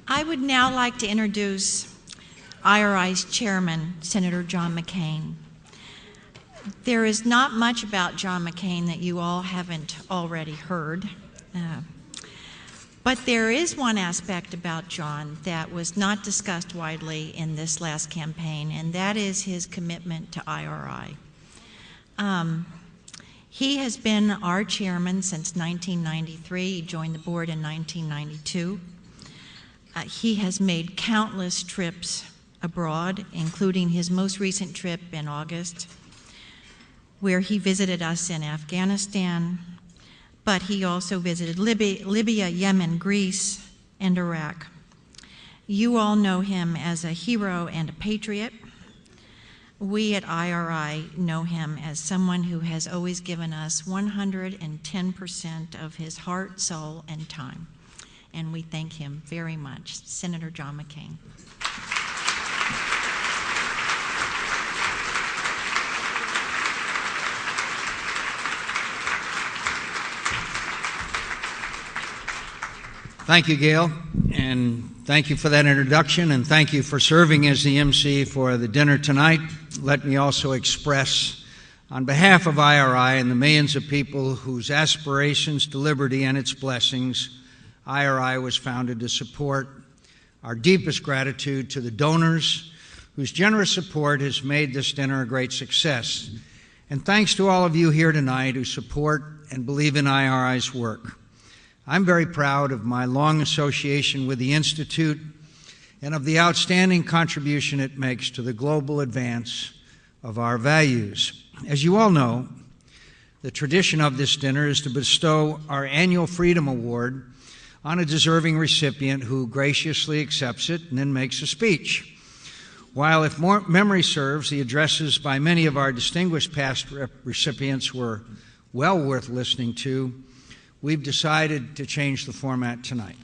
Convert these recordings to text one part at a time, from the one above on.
I would now like to introduce IRI's chairman, Senator John McCain. There is not much about John McCain that you all haven't already heard. But there is one aspect about John that was not discussed widely in this last campaign, and that is his commitment to IRI. He has been our chairman since 1993. He joined the board in 1992. He has made countless trips abroad, including his most recent trip in August, where he visited us in Afghanistan, but he also visited Libya, Yemen, Greece, and Iraq. You all know him as a hero and a patriot. We at IRI know him as someone who has always given us 110% of his heart, soul, and time. And we thank him very much. Senator John McCain. Thank you, Gail, and thank you for that introduction, and thank you for serving as the MC for the dinner tonight. Let me also express, on behalf of IRI and the millions of people whose aspirations to liberty and its blessings IRI was founded to support, our deepest gratitude to the donors whose generous support has made this dinner a great success. And thanks to all of you here tonight who support and believe in IRI's work. I'm very proud of my long association with the Institute and of the outstanding contribution it makes to the global advance of our values. As you all know, the tradition of this dinner is to bestow our annual Freedom Award on a deserving recipient who graciously accepts it and then makes a speech. While, if memory serves, the addresses by many of our distinguished past recipients were well worth listening to, we've decided to change the format tonight.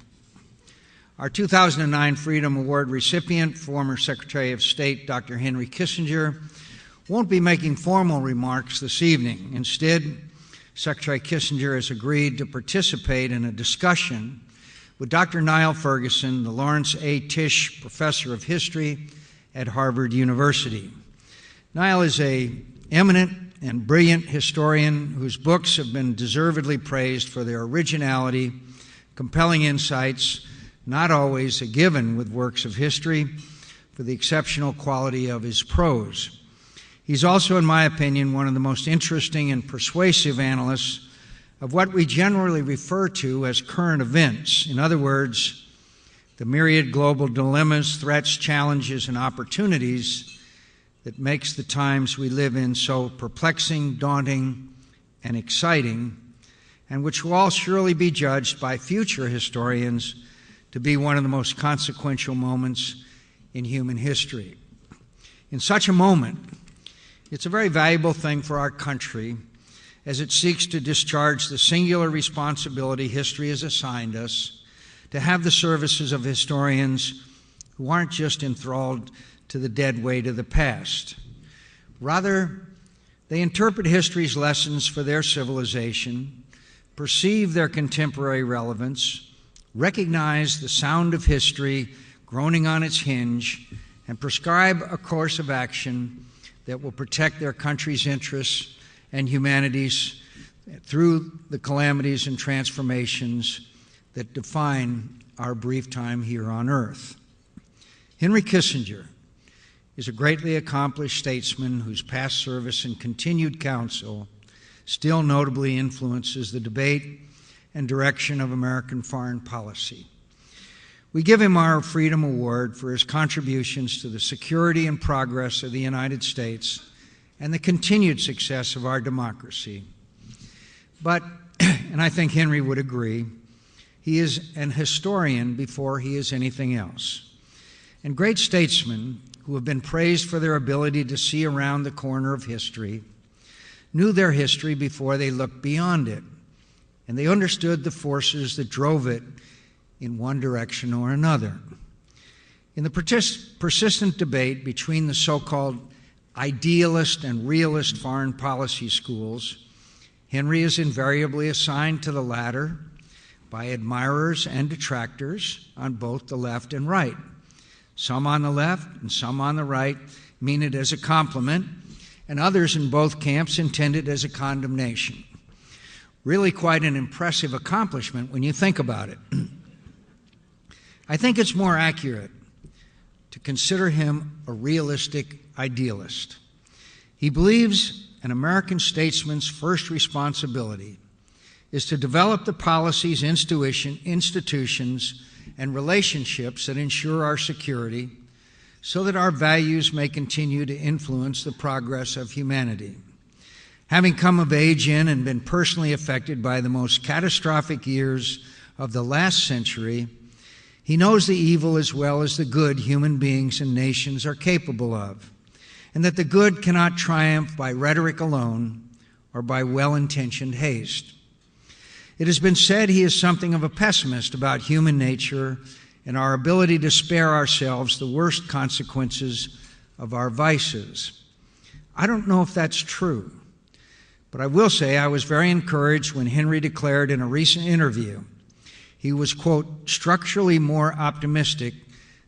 Our 2009 Freedom Award recipient, former Secretary of State Dr. Henry Kissinger, won't be making formal remarks this evening. Instead, Secretary Kissinger has agreed to participate in a discussion with Dr. Niall Ferguson, the Lawrence A. Tisch Professor of History at Harvard University. Niall is an eminent and brilliant historian whose books have been deservedly praised for their originality, compelling insights, not always a given with works of history, for the exceptional quality of his prose. He's also, in my opinion, one of the most interesting and persuasive analysts of what we generally refer to as current events. In other words, the myriad global dilemmas, threats, challenges, and opportunities that makes the times we live in so perplexing, daunting, and exciting, and which will all surely be judged by future historians to be one of the most consequential moments in human history. In such a moment, it's a very valuable thing for our country as it seeks to discharge the singular responsibility history has assigned us to have the services of historians who aren't just enthralled to the dead weight of the past. Rather, they interpret history's lessons for their civilization, perceive their contemporary relevance, recognize the sound of history groaning on its hinge, and prescribe a course of action that will protect their country's interests and humanity's through the calamities and transformations that define our brief time here on earth. Henry Kissinger is a greatly accomplished statesman whose past service and continued counsel still notably influences the debate and direction of American foreign policy. We give him our Freedom Award for his contributions to the security and progress of the United States and the continued success of our democracy. But, and I think Henry would agree, he is an historian before he is anything else. And great statesmen who have been praised for their ability to see around the corner of history knew their history before they looked beyond it, and they understood the forces that drove it in one direction or another. In the persistent debate between the so-called idealist and realist foreign policy schools, Henry is invariably assigned to the latter, by admirers and detractors on both the left and right. Some on the left and some on the right mean it as a compliment, and others in both camps intend it as a condemnation. Really quite an impressive accomplishment when you think about it. I think it's more accurate to consider him a realistic idealist. He believes an American statesman's first responsibility is to develop the policies, institutions, and relationships that ensure our security so that our values may continue to influence the progress of humanity. Having come of age in and been personally affected by the most catastrophic years of the last century, he knows the evil as well as the good human beings and nations are capable of, and that the good cannot triumph by rhetoric alone or by well-intentioned haste. It has been said he is something of a pessimist about human nature and our ability to spare ourselves the worst consequences of our vices. I don't know if that's true, but I will say I was very encouraged when Henry declared in a recent interview he was, quote, structurally more optimistic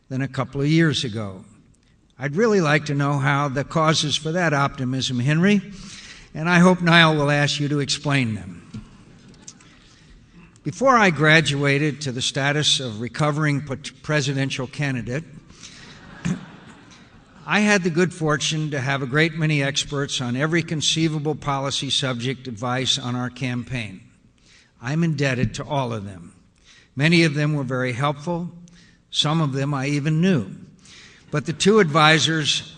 than a couple of years ago. I'd really like to know how the causes for that optimism, Henry, and I hope Niall will ask you to explain them. Before I graduated to the status of recovering presidential candidate, I had the good fortune to have a great many experts on every conceivable policy subject advice on our campaign. I'm indebted to all of them. Many of them were very helpful. Some of them I even knew. But the two advisors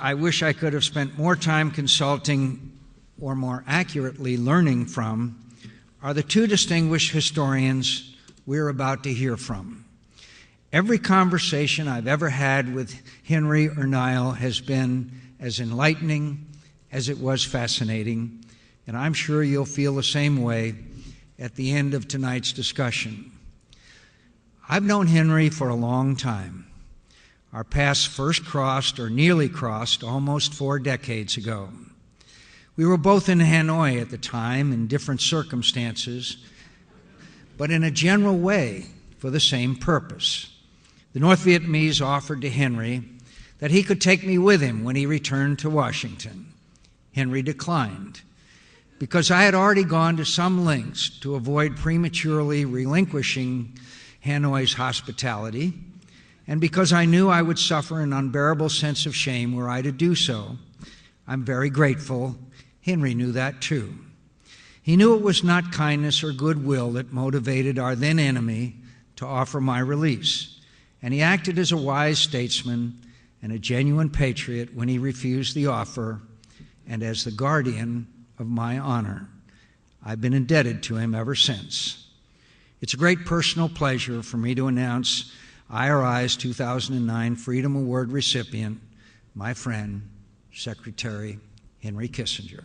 I wish I could have spent more time consulting, or more accurately learning from, are the two distinguished historians we're about to hear from. Every conversation I've ever had with Henry or Niall has been as enlightening as it was fascinating, and I'm sure you'll feel the same way at the end of tonight's discussion. I've known Henry for a long time. Our paths first crossed, or nearly crossed, almost 4 decades ago. We were both in Hanoi at the time in different circumstances, but in a general way for the same purpose. The North Vietnamese offered to Henry that he could take me with him when he returned to Washington. Henry declined because I had already gone to some lengths to avoid prematurely relinquishing Hanoi's hospitality, and because I knew I would suffer an unbearable sense of shame were I to do so. I'm very grateful Henry knew that too. He knew it was not kindness or goodwill that motivated our then enemy to offer my release, and he acted as a wise statesman and a genuine patriot when he refused the offer, and as the guardian of my honor. I've been indebted to him ever since. It's a great personal pleasure for me to announce IRI's 2009 Freedom Award recipient, my friend, Secretary Henry Kissinger.